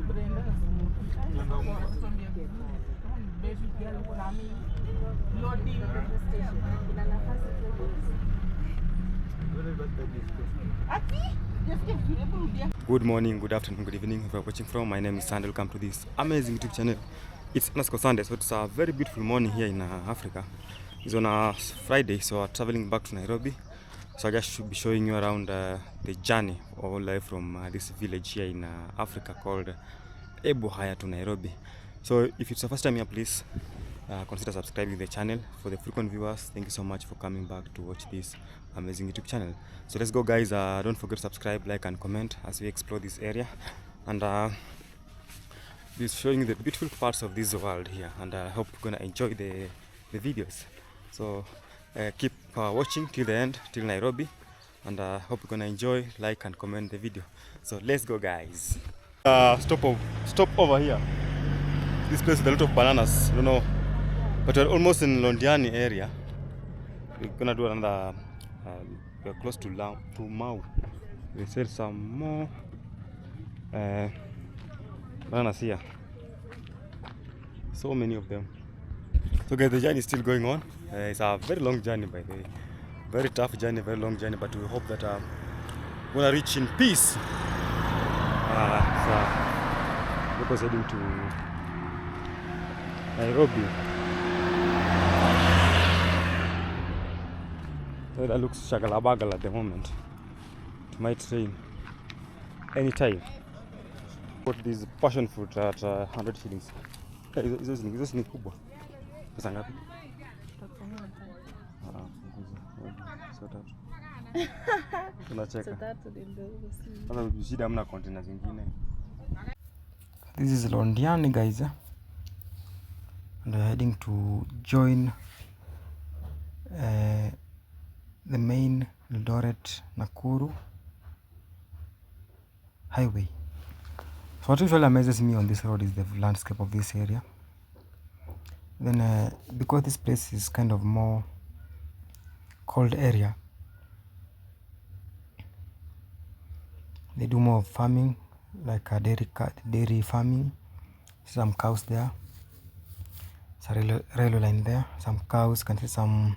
Good morning, good afternoon, good evening, wherever you're watching from. My name is Sande. Welcome to this amazing YouTube channel. It's Sande, so it's a very beautiful morning here in Africa. It's on a Friday, so I'm traveling back to Nairobi. So I just should be showing you around the journey all live from this village here in Africa called Ebuhaya to Nairobi. So if it's the first time here, please consider subscribing the channel. For the frequent viewers, thank you so much for coming back to watch this amazing YouTube channel. So let's go, guys. Don't forget to subscribe, like and comment as we explore this area, and this showing you the beautiful parts of this world here, and I hope you're gonna enjoy the videos. So keep watching till the end, till Nairobi, and I hope you're gonna enjoy, like and comment the video. So let's go, guys. Stop over here. This place with a lot of bananas. I don't know, but we're almost in Londiani area. We're gonna do another. We're close to Mau. They sell some more bananas here. So many of them. So guys, the journey is still going on. It's a very long journey, by the way. Very tough journey, very long journey. But we hope that we're gonna reach in peace. So we're heading to Nairobi. So that looks shagalabagal at the moment. It might rain anytime. Got this passion fruit at 100 shillings. Hizo ni kubwa. Pesa ngapi? So tatu. Tunacheka. Sasa shida hamna container zingine. This is Londiani, guys. And we're heading to join the main Eldoret Nakuru highway. So what usually amazes me on this road is the landscape of this area. Then because this place is kind of more cold area, they do more farming, like a dairy farming. Some cows there. There's a railway line there. Some cows, can see some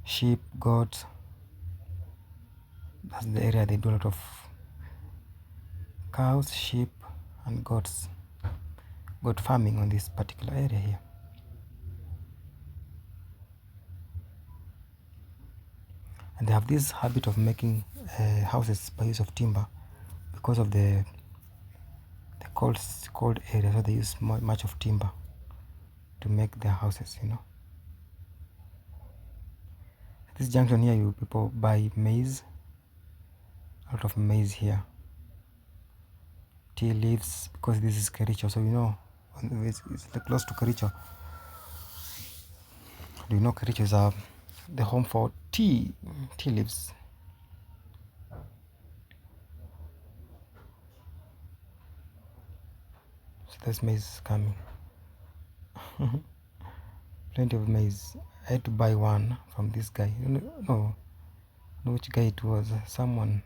sheep, goats. That's the area they do a lot of cows, sheep and goat farming on this particular area here. And they have this habit of making houses by use of timber because of the cold area, so they use much of timber to make their houses, you know. At this junction here, people buy maize, a lot of maize here, tea leaves, because this is Kericho, so you know it's close to Kericho. Do you know Kericho is the home for tea leaves. So there's maize coming. Plenty of maize. I had to buy one from this guy. No, know which guy it was. Someone.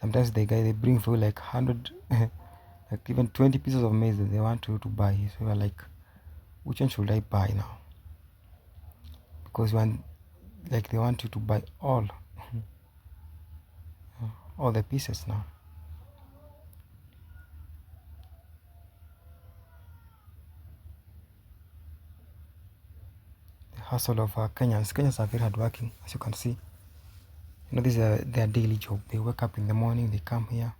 Sometimes the guy, they bring for like 100, like even 20 pieces of maize that they want you to buy. So you're like, which one should I buy now? Because they want you to buy all the pieces now. The hustle of Kenyans are very hardworking, as you can see. You know, this is their daily job. They wake up in the morning, they come here,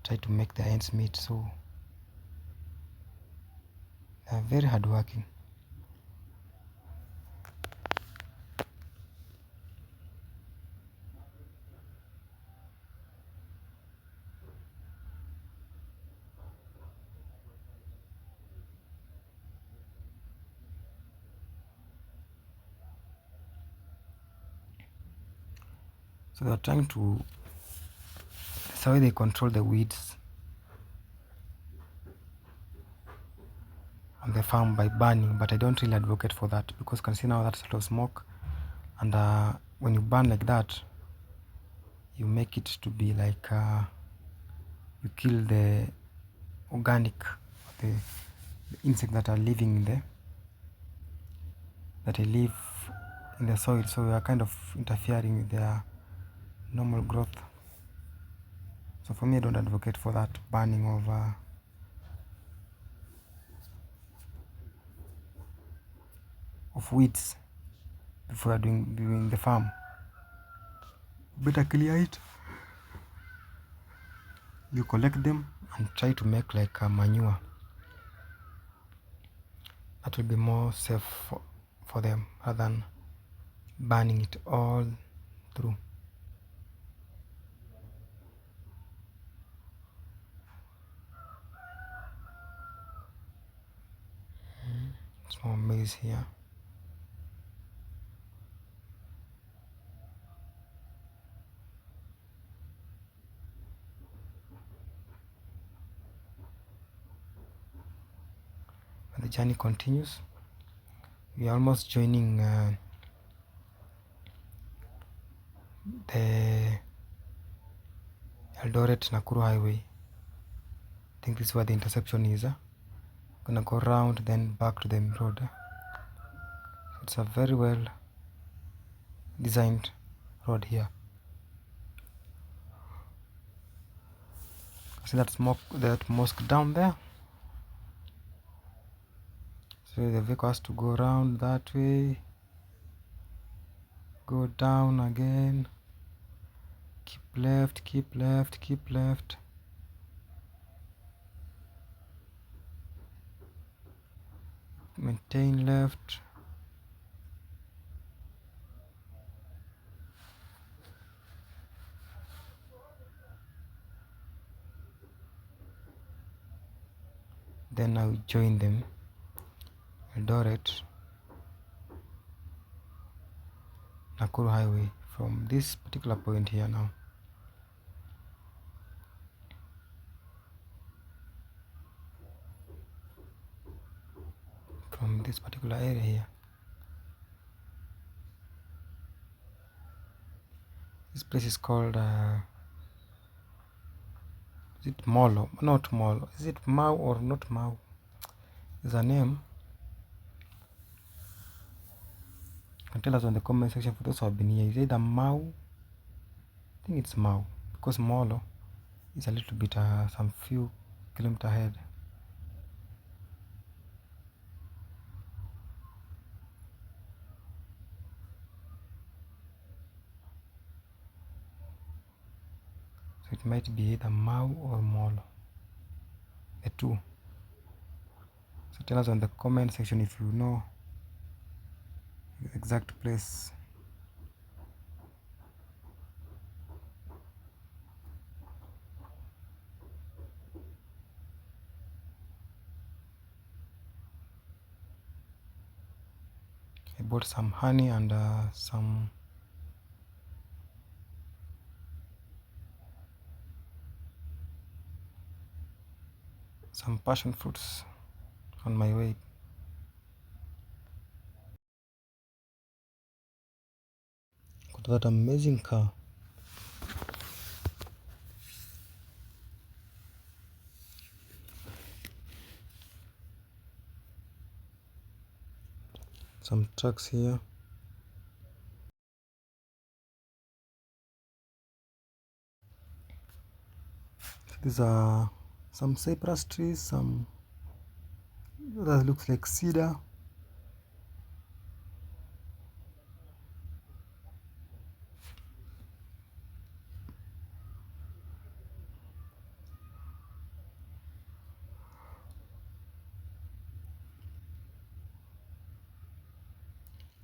try to make their ends meet. So they are very hardworking. So they're trying to, that's how they control the weeds. on the farm by burning, but I don't really advocate for that, because you can see now that's a lot of smoke, and when you burn like that, you make it to be like you kill the organic, the insects that are living in the live in the soil, so you are kind of interfering with their normal growth. So for me, I don't advocate for that burning of weeds before you're doing the farm. Better clear it, you collect them and try to make like a manure. That will be more safe for them rather than burning it all through. It's more maize here. And the journey continues. We are almost joining the Eldoret Nakuru highway. I think this is where the intersection is. Gonna go around then back to the road. It's a very well designed road here. See that smoke, that mosque down there? So the vehicle has to go around that way, go down again, keep left, keep left, keep left. Maintain left. Then I will join them, Eldoret Nakuru highway from this particular point here now. From this particular area here. This place is called is it Molo? Not Molo. Is it Mau or not Mau? There's a name. You can tell us on the comment section for those who have been here. Is it either Mau? I think it's Mau, because Molo is a little bit some few kilometers ahead. So it might be either Mau or Molo, the two. So tell us on the comment section if you know the exact place. I bought some honey and some passion fruits on my way. Got that amazing car. Some trucks here. These are some cypress trees, some that looks like cedar.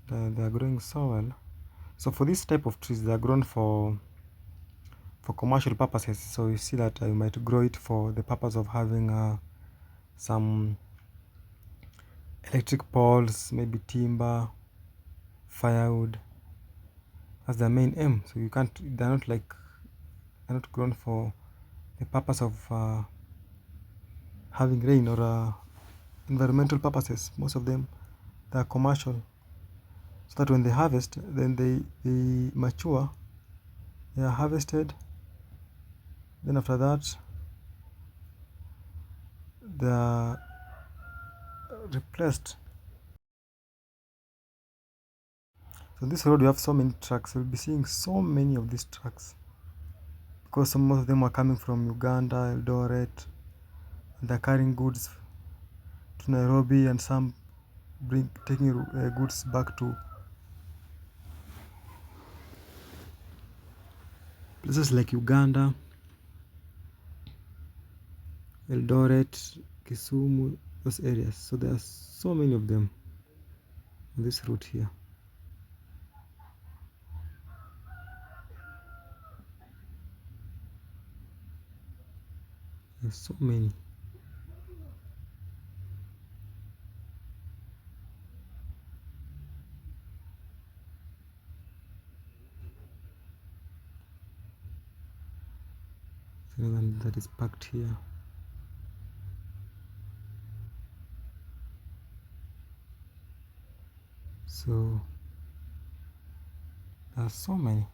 They are growing so well. So for this type of trees, they are grown for commercial purposes. So you see that you might grow it for the purpose of having some electric poles, maybe timber, firewood. That's the main aim. So you can't, they're not grown for the purpose of having rain or environmental purposes. Most of them, they are commercial, so that when they harvest, then they mature, they are harvested, then after that they are replaced. So this road, we have so many trucks. We'll be seeing so many of these trucks because some of them are coming from Uganda, Eldoret, and they're carrying goods to Nairobi, and some taking goods back to places like Uganda, Eldoret, Kisumu, those areas. So there are so many of them on this route here. There's so many. Another one that is packed here. So there are so many.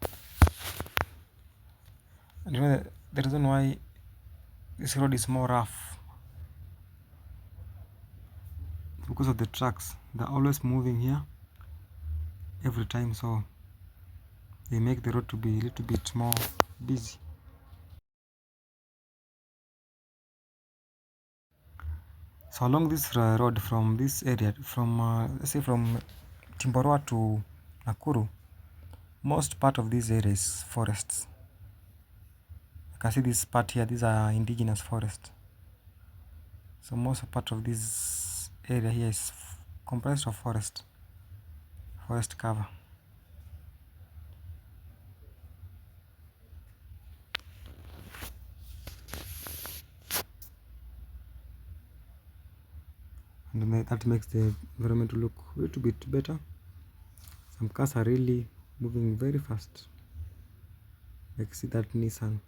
And you know, the reason why this road is more rough, because of the trucks. They're always moving here every time, so they make the road to be a little bit more busy. So along this road from this area, from let's say from Timboroa to Nakuru, most part of this area is forests. You can see this part here, these are indigenous forests. So most part of this area here is comprised of forest cover. And that makes the environment look a little bit better. Some cars are really moving very fast. Like see that Nissan.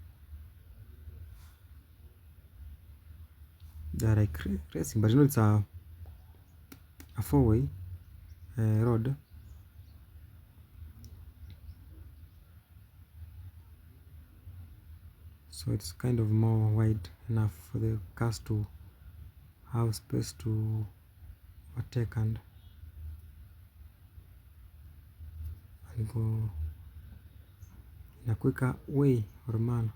They are like racing, but you know it's a four-way road. So it's kind of more wide enough for the cars to have space to overtake and go in a quicker way or manner.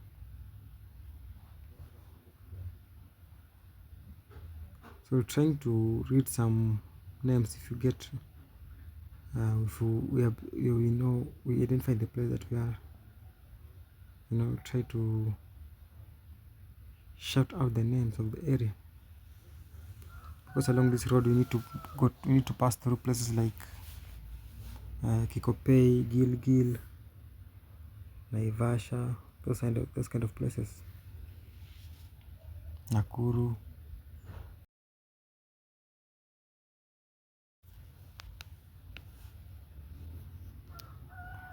So we're trying to read some names. If you get if we know, we identify the place that we are, you know, try to shout out the names of the area, because along this road we need to pass through places like Kikopey, Gilgil, Naivasha, those kind of places, Nakuru.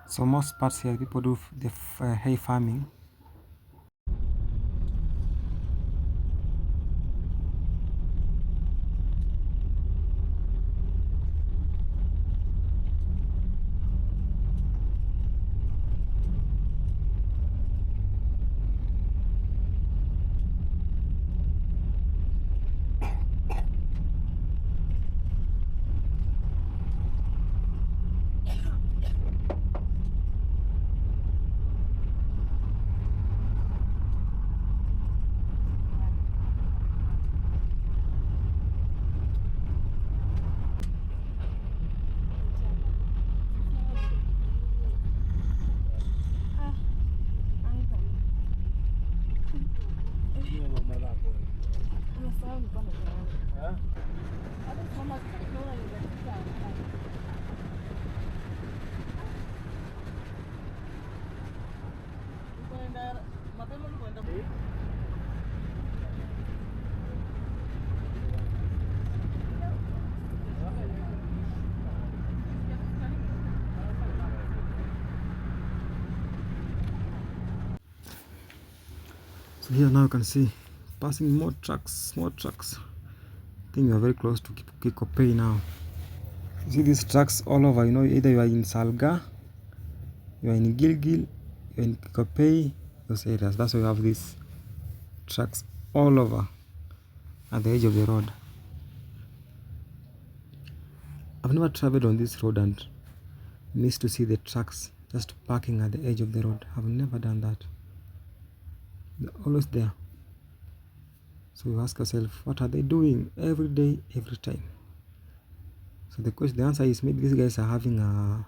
So most parts here people do the hay farming. So here now you can see passing more trucks think we are very close to Kikopey now. You see these trucks all over, you know, either you are in Salga, you are in Gilgil, you are in Kikopey, those areas. That's why you have these trucks all over at the edge of the road. I've never traveled on this road and missed to see the trucks just parking at the edge of the road. I've never done that. They're always there. So you ask yourself, what are they doing every day, every time? So the answer is maybe these guys are having a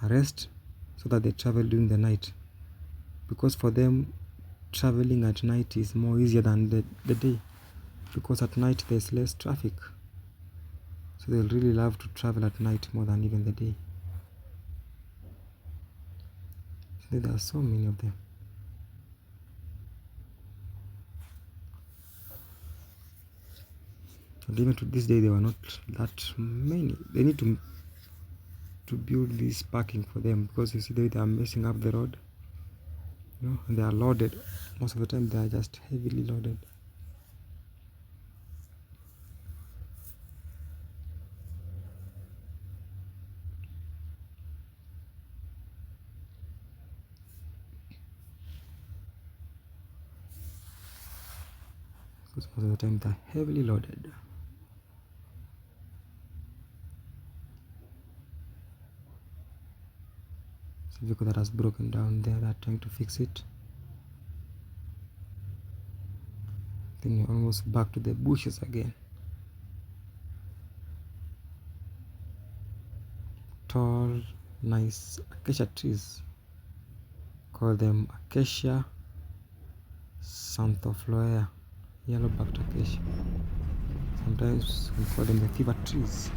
rest so that they travel during the night. Because for them, traveling at night is more easier than the day. Because at night there's less traffic. So they'll really love to travel at night more than even the day. There are so many of them. And even to this day, there were not that many. They need to build this parking for them, because you see they are messing up the road. You know, and they are loaded. Most of the time, they are just heavily loaded. Because most of the time, they are heavily loaded. Vehicle that has broken down there, they're trying to fix it. Then you're almost back to the bushes again. Tall, nice acacia trees. Call them acacia xanthophyllea, yellow-backed acacia. Sometimes we call them the fever trees.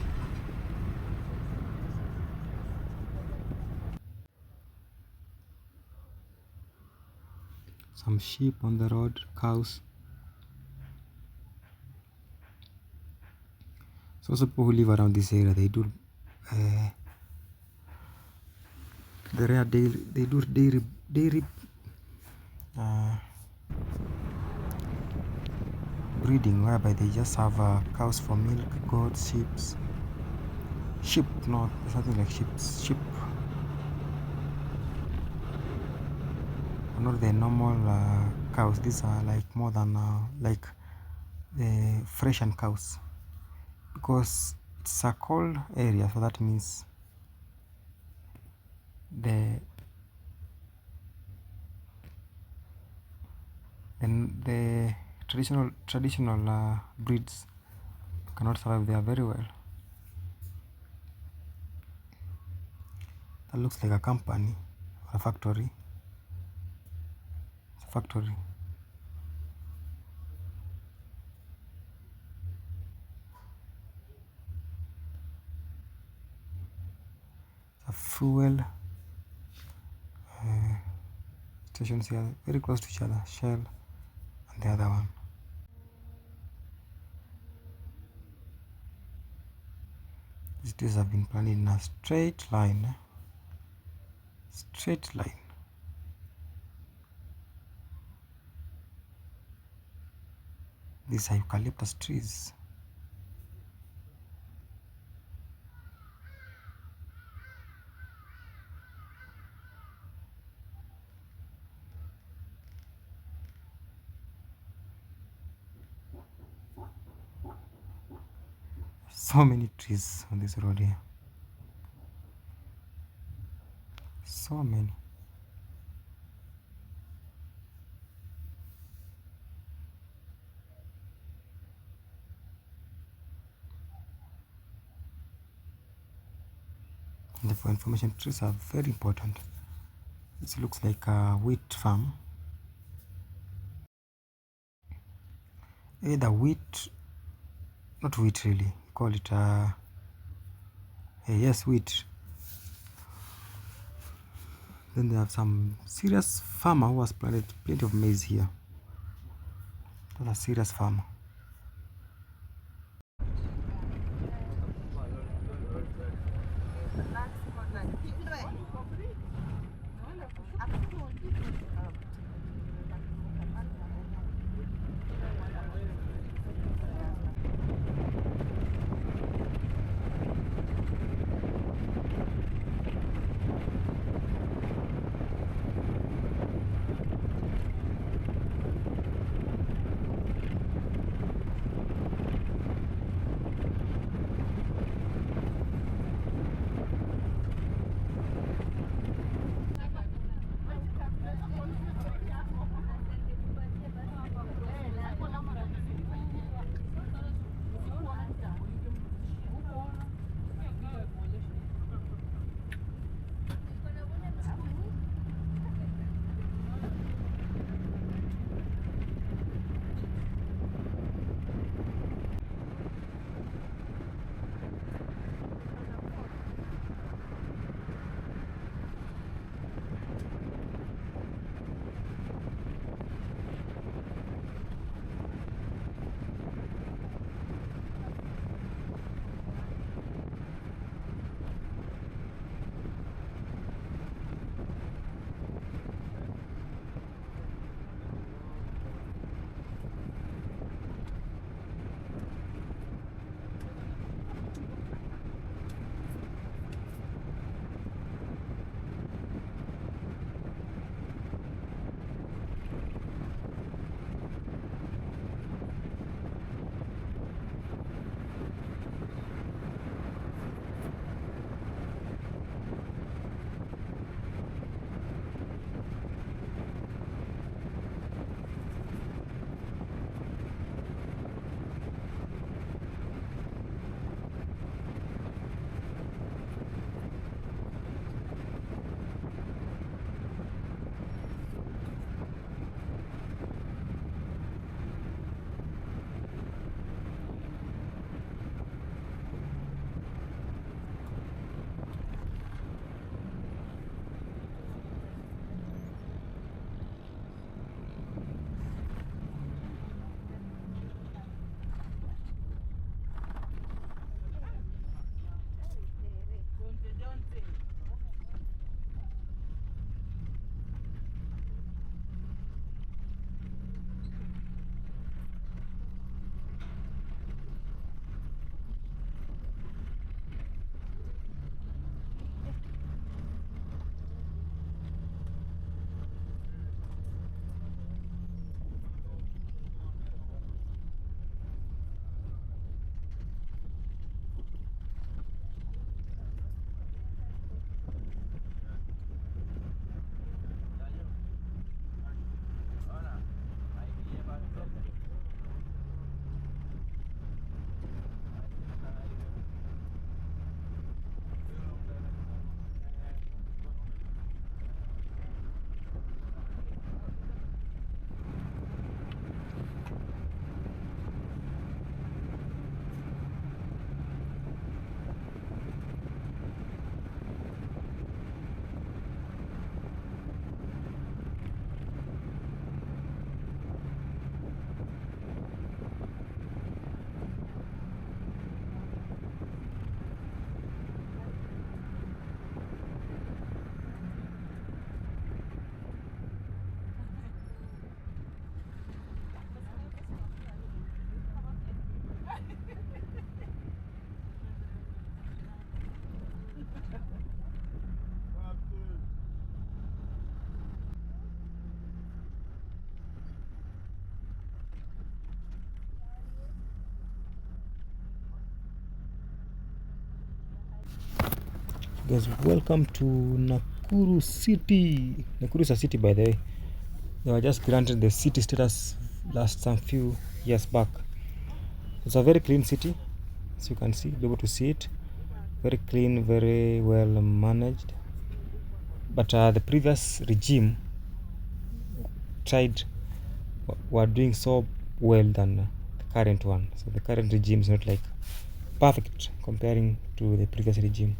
Some sheep on the road, cows. So also people who live around this area, they do dairy breeding, whereby they just have cows for milk, goats, sheep. No, it's nothing like sheep. Not the normal cows. These are like more than like the Frisian cows, because it's a cold area, so that means the traditional breeds cannot survive there very well. That looks like a company or a factory. It's a factory. It's a fuel stations here, very close to each other, Shell and the other one. These trees have been planted in a straight line. Straight line. These are eucalyptus trees. So many trees on this road here. So many. And for information, trees are very important. This looks like a wheat farm. Either wheat, not wheat really, call it yes, wheat. Then they have some serious farmer who has planted plenty of maize here. That's a serious farmer. Guys, welcome to Nakuru City. Nakuru is a city, by the way. They were just granted the city status some few years back. It's a very clean city, as you can see, be able to see it. Very clean, very well managed. But the previous regime were doing so well than the current one. So the current regime is not like perfect comparing to the previous regime.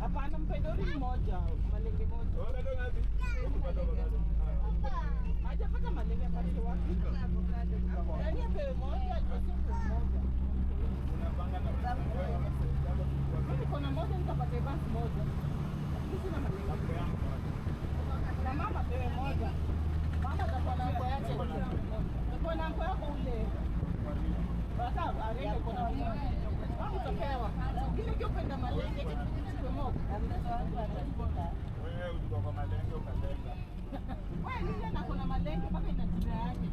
Hapana, mpendori mmoja, malenge moja. Hajapata malenge pale wapi? Yaani apewe moja, asipe moja. Mimi kuna moja nitapata basi moja. Mimi sina malenge. Na mama apewe moja. Mama atakuwa na kwa yake. Utapewa. Ile kio kwenda Malenge kitu wewe ulitoka Malenge ukalenga. Wewe nile na kuna Malenge mpaka ina jina yake.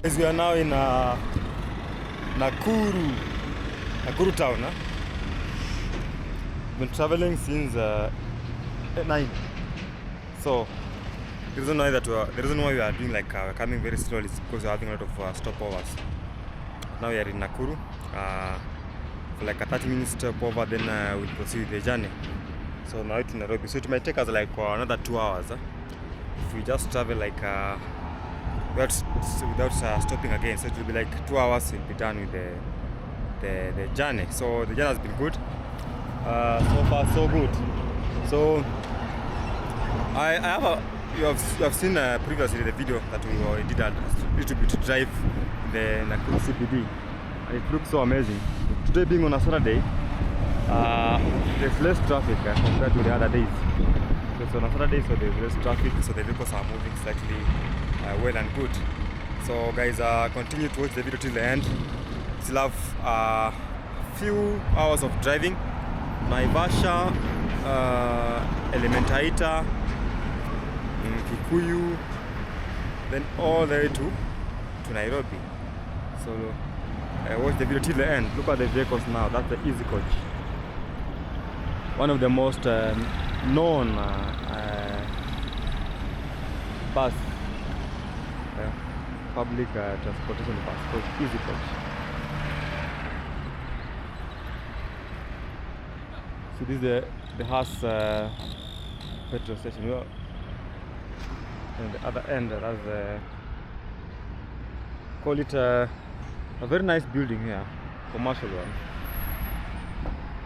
As we are now in Nakuru town. Been traveling since 9. So the reason why we are doing like we're coming very slowly is because we're having a lot of stopovers. Now we are in Nakuru for like a 30-minute stopover, then we'll proceed with the journey. So now it's in Nairobi, so it might take us like another 2 hours if we just travel like without stopping again. So it will be like 2 hours. We'll be done with the journey. So the journey has been good. So far so good. So I have you have seen previously the video that we did a little bit to drive the Nakuru CBD, and it looks so amazing. Today being on a Saturday, there's less traffic compared to the other days. So it's on a Saturday, so there's less traffic, so the vehicles are moving slightly well and good. So guys, continue to watch the video till the end. Still have a few hours of driving. Naivasha, Elementaita, Kikuyu, then all the way to Nairobi. So watch the video till the end. Look at the vehicles now. That's the Easy Coach, one of the most known bus, public transportation bus called Easy Coach. So this is the Haas petrol station. And the other end, that's call it a very nice building here, commercial one.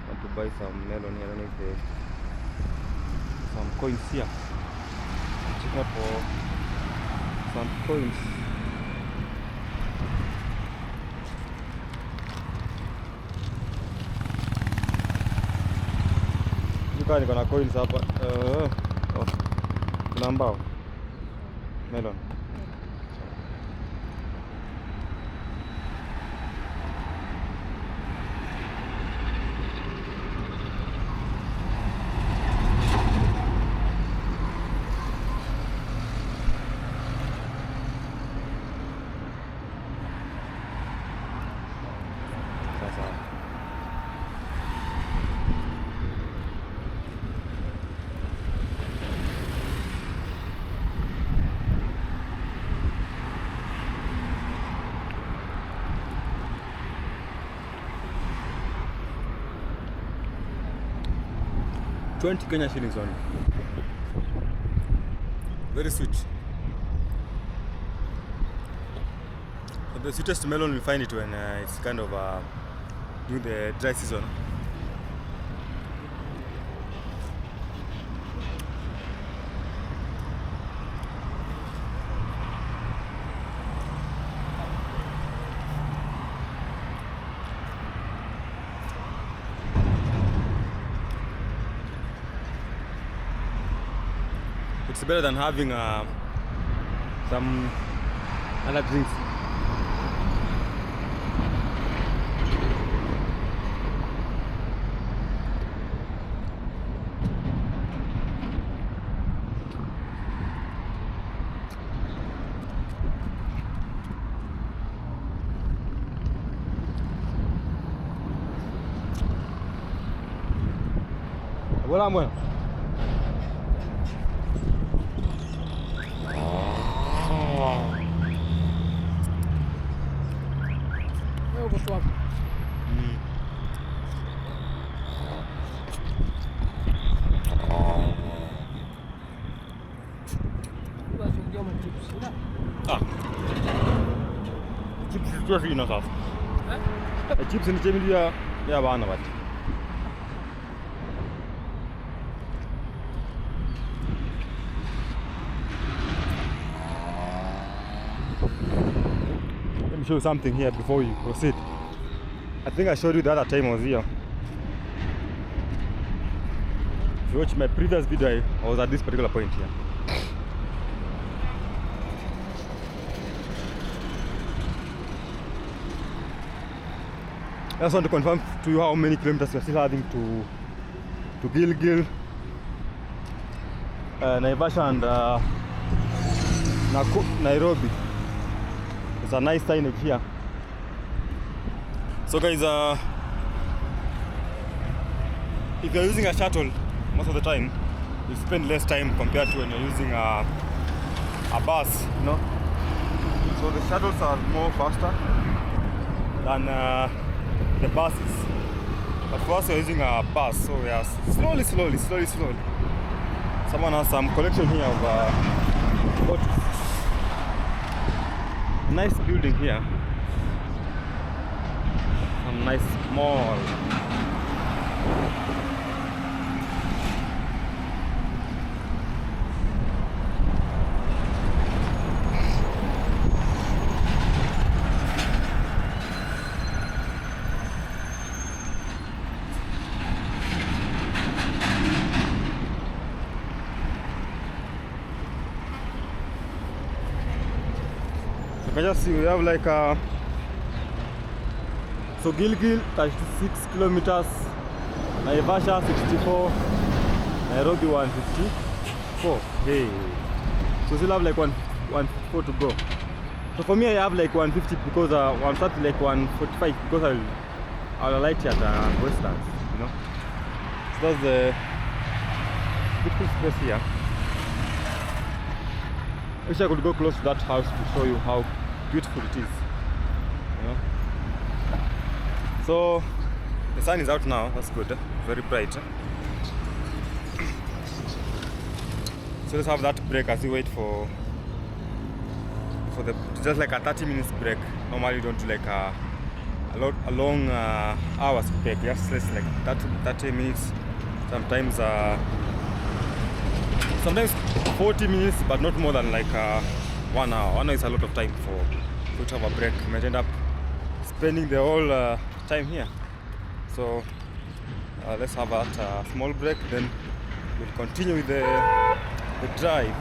Want to buy some melon here? I don't know if there's some coins here. Check out for some coins. Dukani kuna coins hapa. Kuna mbao melon. $20 Kenya shillings only. Very sweet. But the sweetest melon we find it when it's kind of during the dry season. It's better than having some other drinks. Bueno. Chips is enough. Chips in the gym, yeah, one of it. Let me show you something here before we proceed. I think I showed you the other time I was here. If you watch my previous video, I was at this particular point here. I just want to confirm to you how many kilometers we are still having to Gilgil, Naivasha and Nairobi. It's a nice signage here. So guys, if you're using a shuttle most of the time, you spend less time compared to when you're using a bus, you know. So the shuttles are more faster than the buses. But for us, we're using a bus, so we are slowly. Someone has some collection here of boats. Nice building here. Some nice mall. You can just see we have like so Gilgil 36 kilometers, Naivasha 64, Nairobi 154. Hey, so still have like 154 to go. So for me I have like 150 because I'm starting like 145 because I'll alight at Westlands, you know. So that's the beautiful space here. I wish I could go close to that house to show you how beautiful it is, you know. So the sun is out now. That's good, very bright. So let's have that break as we wait for the just like a 30 minutes break. Normally you don't do like a long hours break. Yes, less like 30 minutes. Sometimes 40 minutes, but not more than like 1 hour. 1 hour is a lot of time for to have a break. You might end up spending the whole time here. So let's have that small break, then we'll continue with the drive.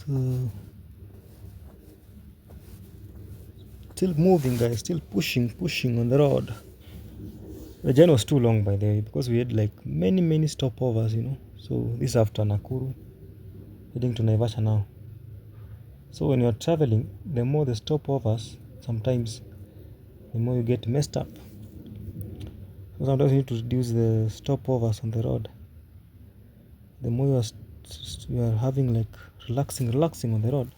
So still moving, guys, still pushing on the road. The journey was too long, by the way, because we had like many stopovers, you know. So this after Nakuru, heading to Naivasha now. So when you're traveling, the more the stopovers, sometimes the more you get messed up. So sometimes you need to reduce the stopovers on the road. The more you are having like relaxing on the road,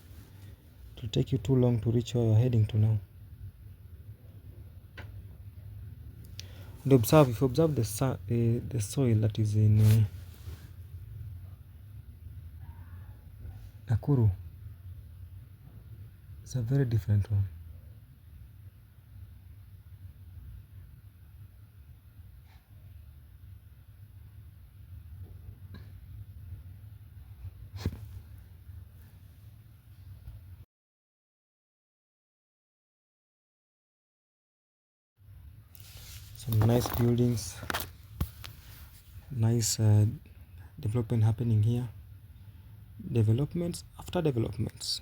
it will take you too long to reach where you're heading to now. And observe, if you observe the soil that is in Nakuru, it's a very different one. Some nice buildings, nice development happening here. Developments after developments.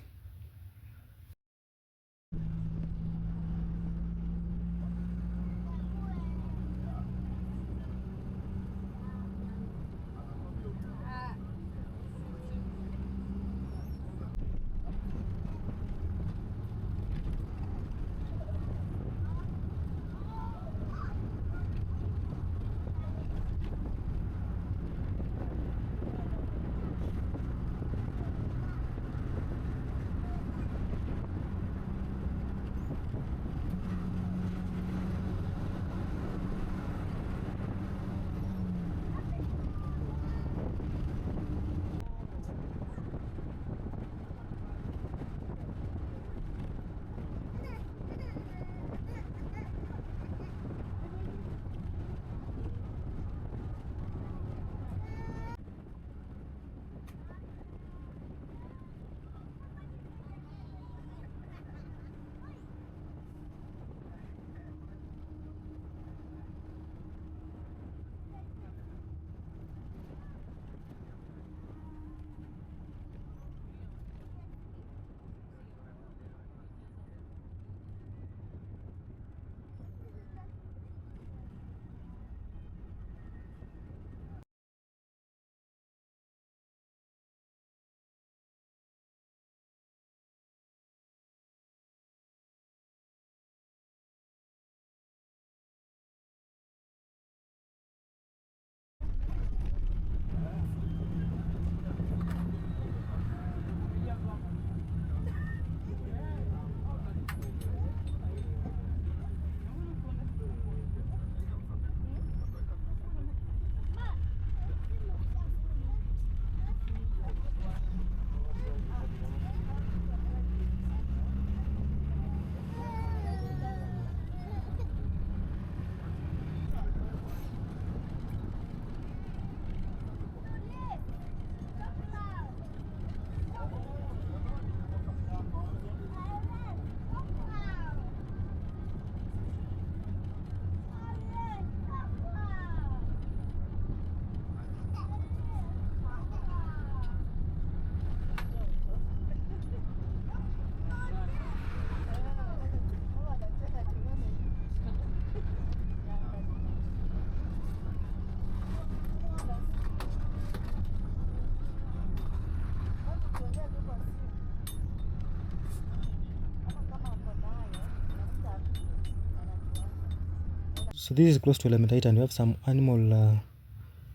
So this is close to Elementaita, and we have some animal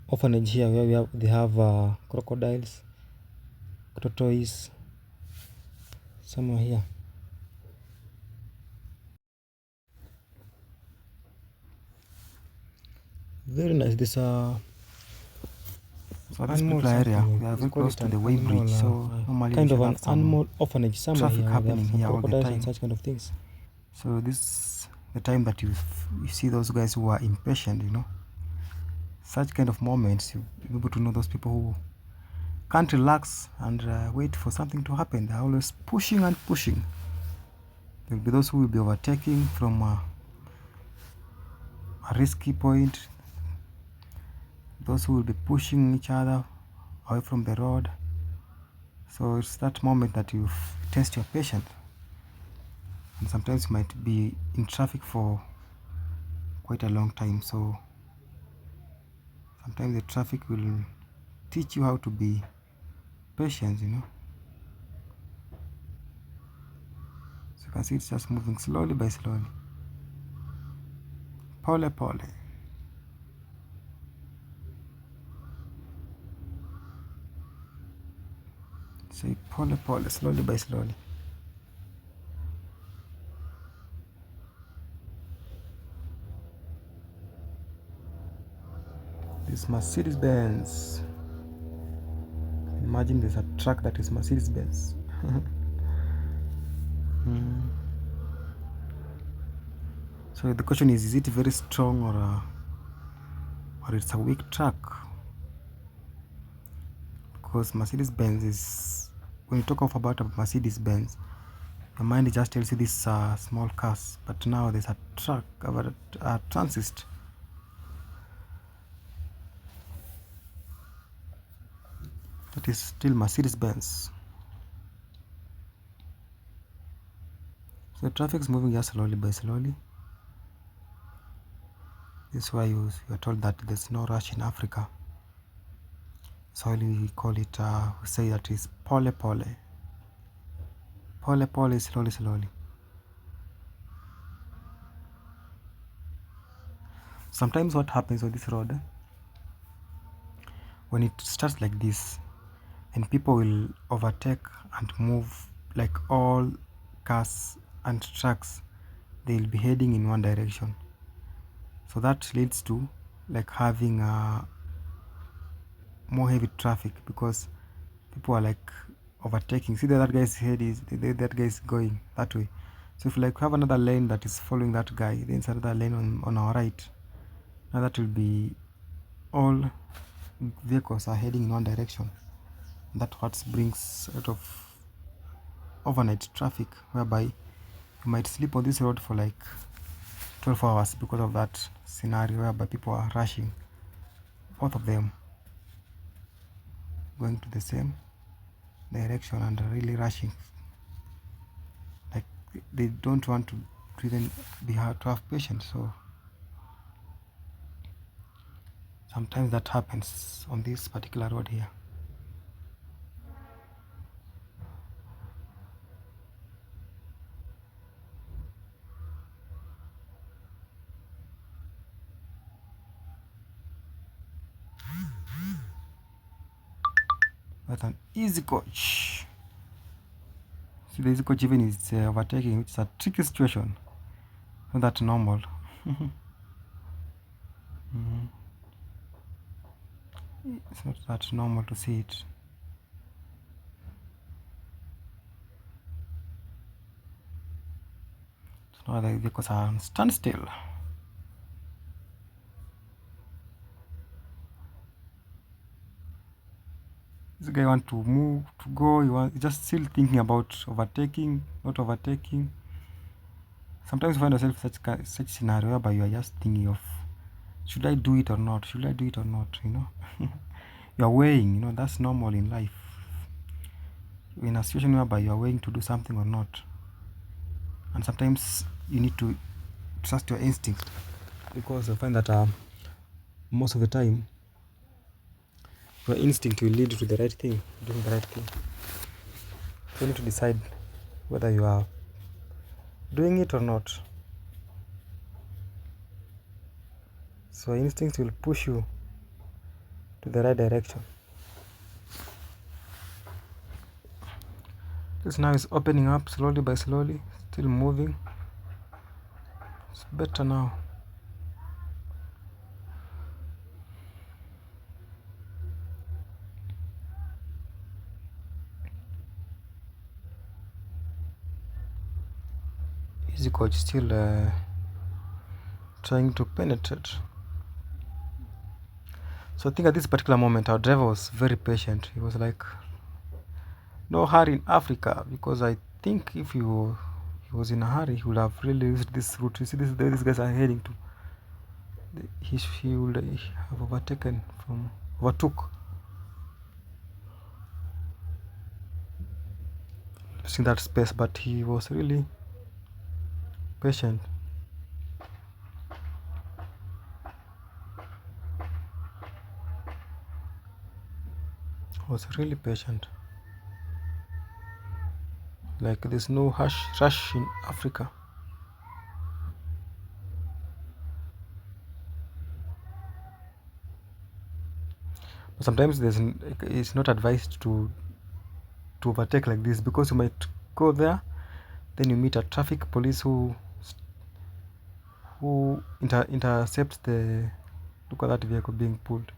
orphanage here where they have crocodiles, tortoise, somewhere here. Very nice. This some So this particular area, we are very close to the way bridge, so normally kind we of should an have some animal orphanage somewhere traffic here. They have happening some here all the crocodiles time. and such kind of things. So this the time that you see those guys who are impatient, you know. Such kind of moments, you'll be able to know those people who can't relax and wait for something to happen. They're always pushing and pushing. There'll be those who will be overtaking from a risky point. Those who will be pushing each other away from the road. So it's that moment that you test your patience. And sometimes you might be in traffic for quite a long time. So sometimes the traffic will teach you how to be patient, you know. So you can see it's just moving slowly by slowly. Pole pole. Say pole pole, slowly by slowly. This Mercedes Benz. Imagine there's a truck that is Mercedes Benz. So the question is it very strong or it's a weak truck? Because Mercedes Benz is, when you talk about a Mercedes Benz, your mind just tells you these small cars, but now there's a truck, a transit. That is still Mercedes Benz. So the traffic is moving just slowly by slowly. This is why you are told that there's no rush in Africa. So we call it, we say that is pole pole. Pole pole is slowly slowly. Sometimes what happens on this road, when it starts like this, and people will overtake and move, like all cars and trucks, they'll be heading in one direction. So that leads to like having more heavy traffic because people are like overtaking. See that guy's head is, that guy is going that way. So if like have another lane that is following that guy, then it's another lane on our right. Now that will be all vehicles are heading in one direction. That's what brings a lot of overnight traffic, whereby you might sleep on this road for like 12 hours because of that scenario whereby people are rushing, both of them going to the same direction and really rushing, like they don't want to even be hard to have patience. So sometimes that happens on this particular road here. That's an easy coach. See, the easy coach even is overtaking, which is a tricky situation. Not that normal. It's not that normal to see it. So now the vehicles are on standstill. This guy want to move, to go. He's just still thinking about overtaking, not overtaking. Sometimes you find yourself in such scenario whereby you are just thinking of, should I do it or not? Should I do it or not? You know, you are weighing. You know, that's normal in life. In a situation whereby you are weighing to do something or not, and sometimes you need to trust your instinct, because I find that most of the time your instinct will lead you to the right thing, doing the right thing. So you need to decide whether you are doing it or not. So instincts will push you to the right direction. This now is opening up slowly by slowly, still moving. It's better now. physical is still trying to penetrate. So I think at this particular moment our driver was very patient. He was like, no hurry in Africa, because I think if he was in a hurry, he would have really used this route. You see, this is where these guys are heading to. He would have overtook in that space, but he was really patient. Was really patient. Like there's no rush in Africa. But sometimes it's not advised to overtake like this, because you might go there, then you meet a traffic police who intercepts the, look at that vehicle being pulled,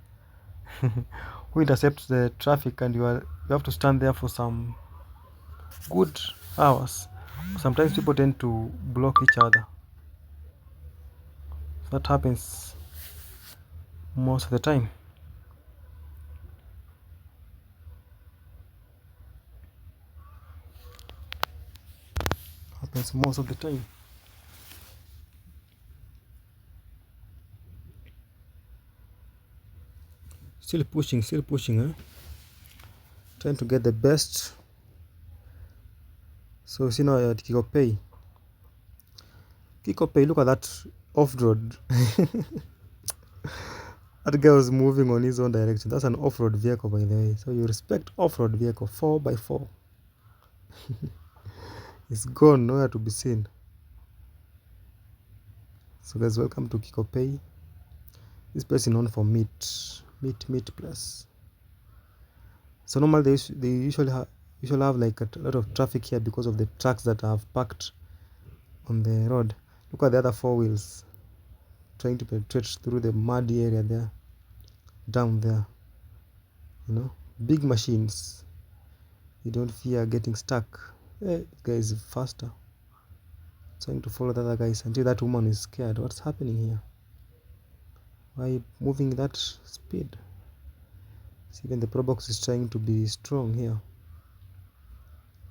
who intercepts the traffic, and you have to stand there for some good hours. Sometimes people tend to block each other. That happens most of the time. Happens most of the time. Still pushing, huh? Trying to get the best. So see now at Kikopey, look at that off-road. That guy was moving on his own direction. That's an off-road vehicle, by the way. So you respect off-road vehicle, 4x4. It's gone, nowhere to be seen. So guys, welcome to Kikopey. This place is known for meat plus. So normally they usually have like a lot of traffic here because of the trucks that have parked on the road. Look at the other 4 wheels trying to penetrate through the muddy area there, down there. You know, big machines. You don't fear getting stuck. Hey, this guy is faster, trying to follow the other guys until that woman is scared. What's happening here? Why are you moving that speed? See, even the Pro Box is trying to be strong here.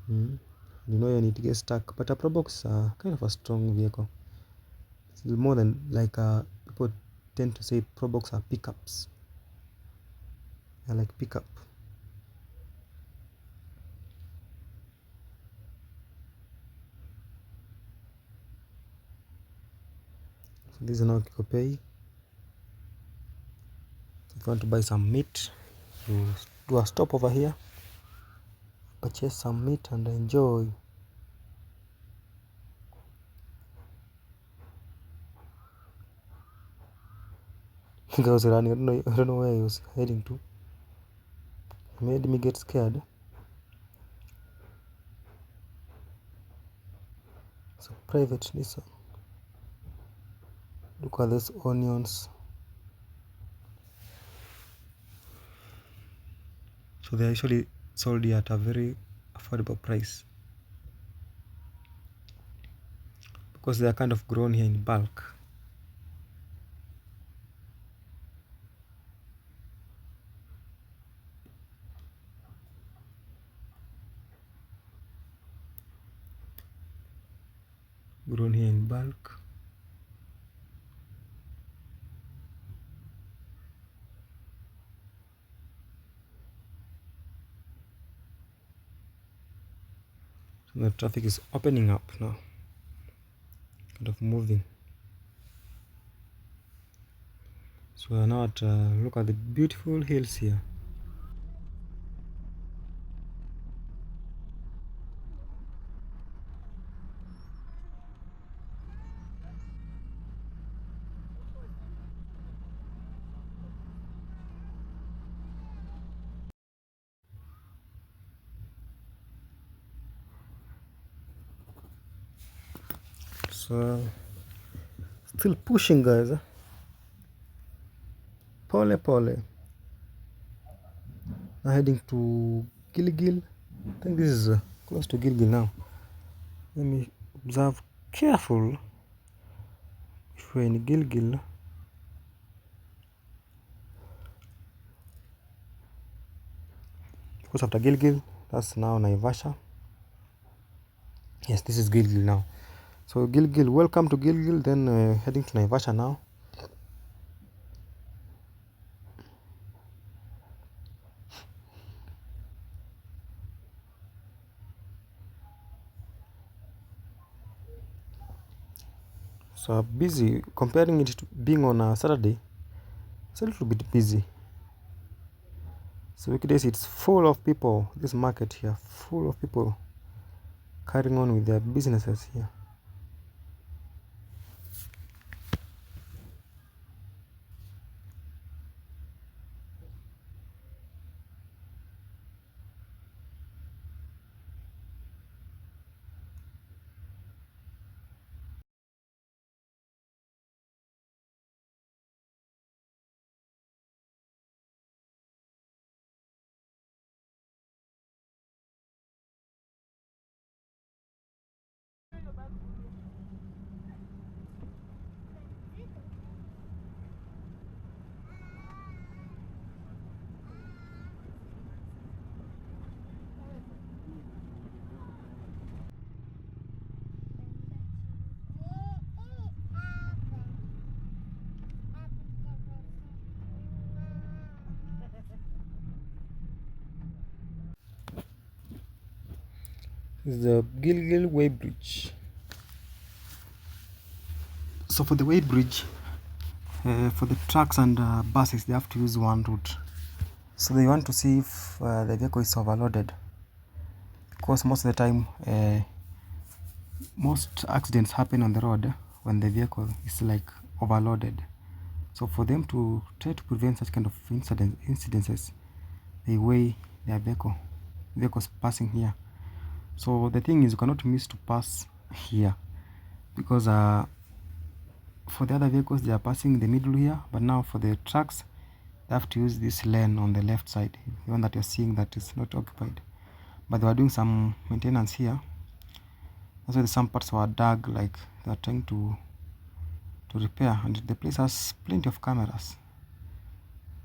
You know, you need to get stuck. But a Pro Box is kind of a strong vehicle. It's more than like people tend to say Pro Box are pickups. They're like pickup. So this is now Kikopey. If you want to buy some meat, you do a stop over here, purchase some meat and enjoy. I was running. I don't know where he was heading to. He made me get scared. So private Nissan. Look at these onions. So they're usually sold here at a very affordable price, because they are kind of grown here in bulk. Grown here in bulk. So the traffic is opening up now, kind of moving. So we are now at look at the beautiful hills here. So still pushing, guys. Pole pole. Now heading to Gilgil. I think this is close to Gilgil now. Let me observe careful if you're in Gilgil. Because after Gilgil, that's now Naivasha. Yes, this is Gilgil now. So Gilgil, welcome to Gilgil. Then heading to Naivasha now. So busy. Comparing it to being on a Saturday, it's a little bit busy. So weekdays it's full of people. This market here, full of people carrying on with their businesses here. This is the Gilgil Way Bridge. So for the Way Bridge, for the trucks and buses, they have to use one route. So they want to see if the vehicle is overloaded, because most of the time most accidents happen on the road when the vehicle is like overloaded. So for them to try to prevent such kind of incidences, they weigh their vehicles passing here. So the thing is, you cannot miss to pass here, because for the other vehicles they are passing in the middle here, but now for the trucks they have to use this lane on the left side, the one that you're seeing that is not occupied. But they were doing some maintenance here. That's why some parts were dug, like they are trying to repair, and the place has plenty of cameras,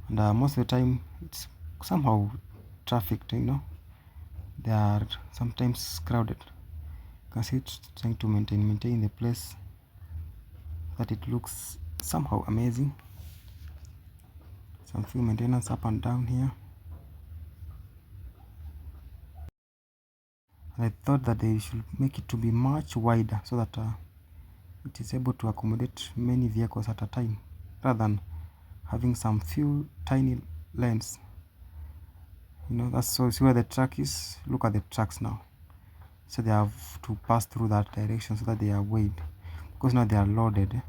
and most of the time it's somehow trafficked, they are sometimes crowded. You can see it's trying to maintain the place that it looks somehow amazing. Some few maintenance up and down here, and I thought that they should make it to be much wider so that it is able to accommodate many vehicles at a time, rather than having some few tiny lanes. That's so see where the truck is. Look at the trucks now. So they have to pass through that direction so that they are weighed, because now they are loaded.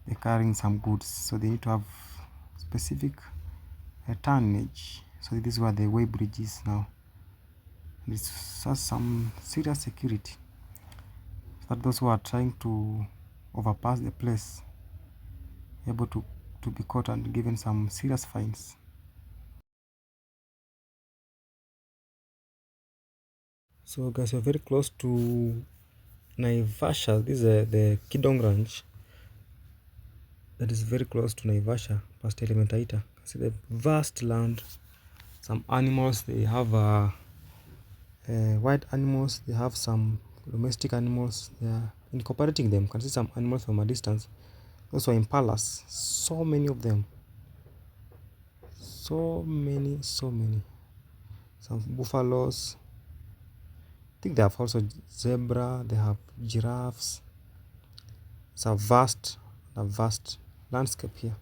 They're carrying some goods, so they need to have specific tonnage. So this is where the way bridge is now. This has some serious security, so that those who are trying to overpass the place able to be caught and given some serious fines. So guys, we're very close to Naivasha. This is the Kidong Ranch that is very close to Naivasha, past Elementaita. See the vast land. Some animals, they have wild animals, they have some domestic animals. They are incorporating them. You can see some animals from a distance. Also impalas, so many of them, so many. Some buffaloes. I think they have also zebra, they have giraffes. It's a vast landscape here.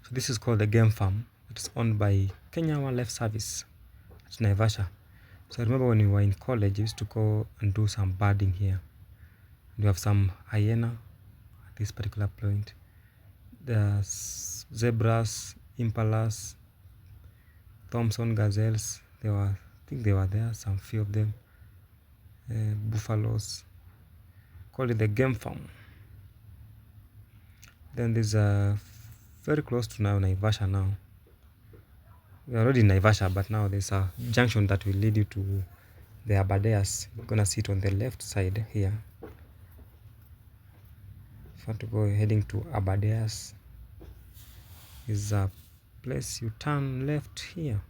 So this is called the game farm. It's owned by Kenya Wildlife Service at Naivasha. So I remember when we were in college, we used to go and do some birding here. We have some hyena at this particular point. There's zebras, impalas, Thompson gazelles. I think they were there, some few of them. Buffaloes. Called it the game farm. Then there's very close to now Naivasha now. We're already in Naivasha, but now there's a junction that will lead you to the Aberdares. You're gonna see it on the left side here. If you want to go heading to Aberdares, is a place you turn left here.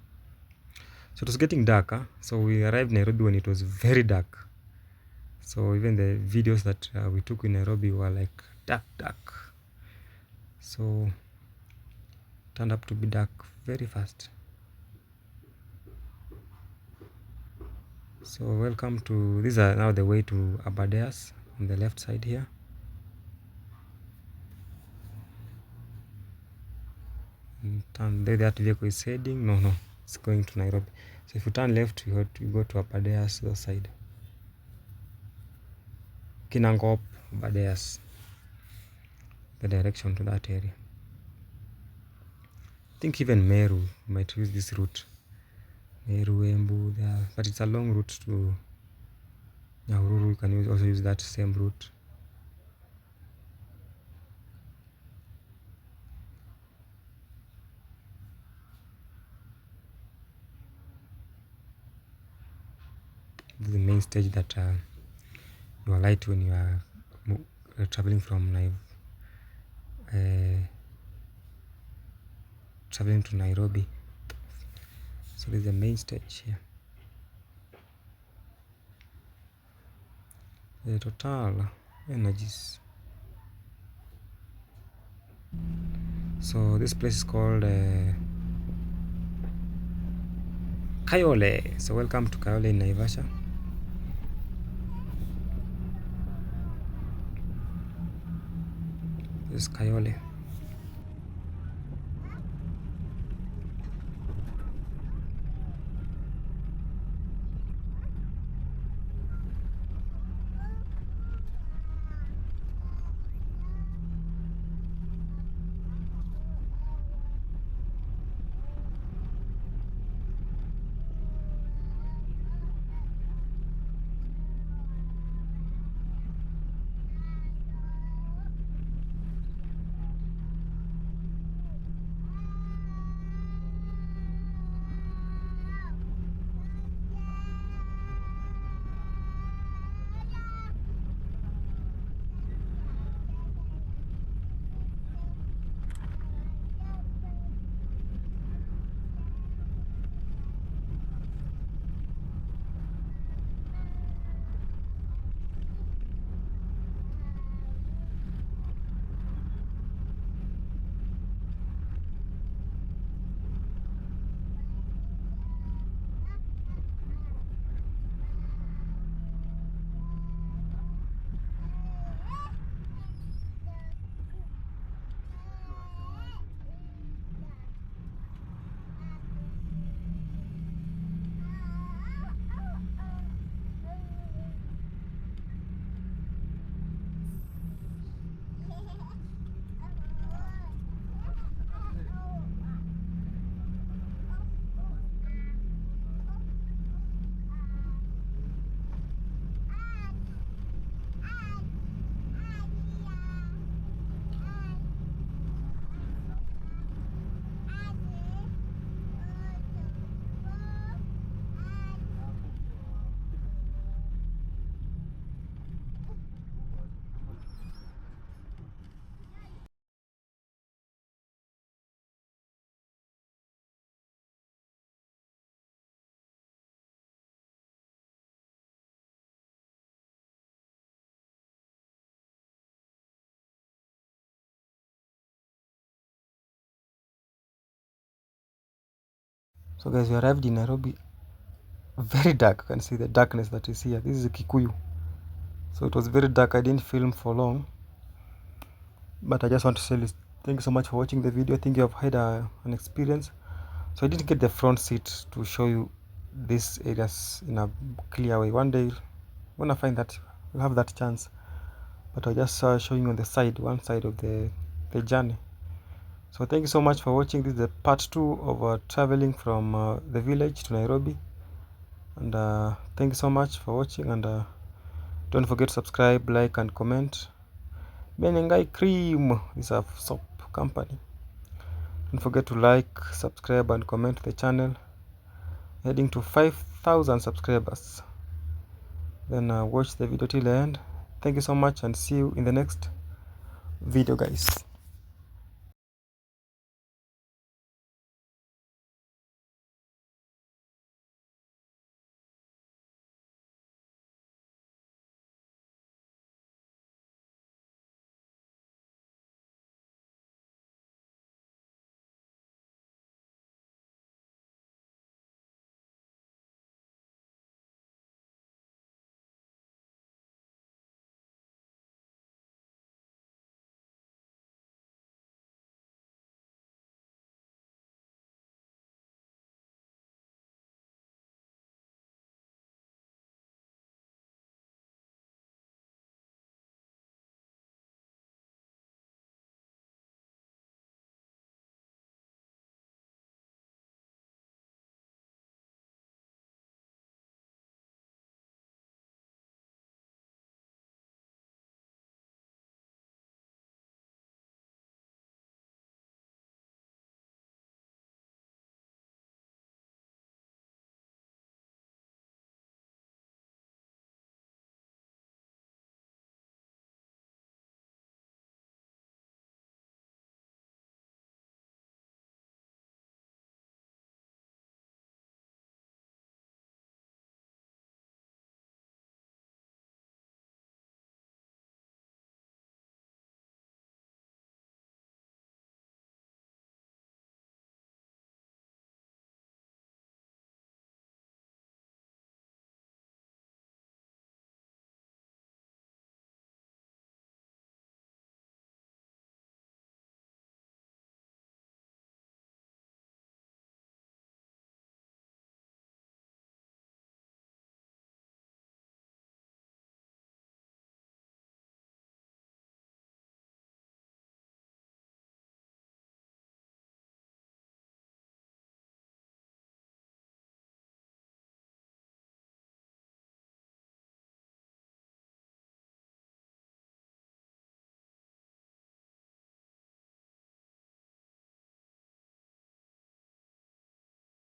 So it was getting darker. So we arrived in Nairobi when it was very dark. So even the videos that we took in Nairobi were like dark. So it turned up to be dark very fast. So welcome to, these are now the way to Aberdares on the left side here. And turn there, that vehicle is heading, no, it's going to Nairobi. So if you turn left, you go to Aberdares, the side. Kinangop, Aberdares, the direction to that area. I think even Meru might use this route. Meru, Embu, there, but it's a long route to Nyahururu. You can also use that same route. This is the main stage that you alight when you are traveling from traveling to Nairobi. So this is the main stage here. The Total Energies. So this place is called Kayole. So welcome to Kayole in Naivasha. This is Kayole. So guys, we arrived in Nairobi. Very dark. You can see the darkness that is here. This is Kikuyu. So it was very dark. I didn't film for long, but I just want to Thank you so much for watching the video. I think you have had an experience. So I didn't get the front seat to show you these areas in a clear way. One day when I find that we'll have that chance, but I'll just showing you on the side, one side of the journey. So thank you so much for watching. This is the part 2 of traveling from the village to Nairobi, and thank you so much for watching, and don't forget to subscribe, like and comment. Menengai Cream, this is a soap company. Don't forget to like, subscribe and comment to the channel, heading to 5,000 subscribers. Then watch the video till the end. Thank you so much, and see you in the next video, guys.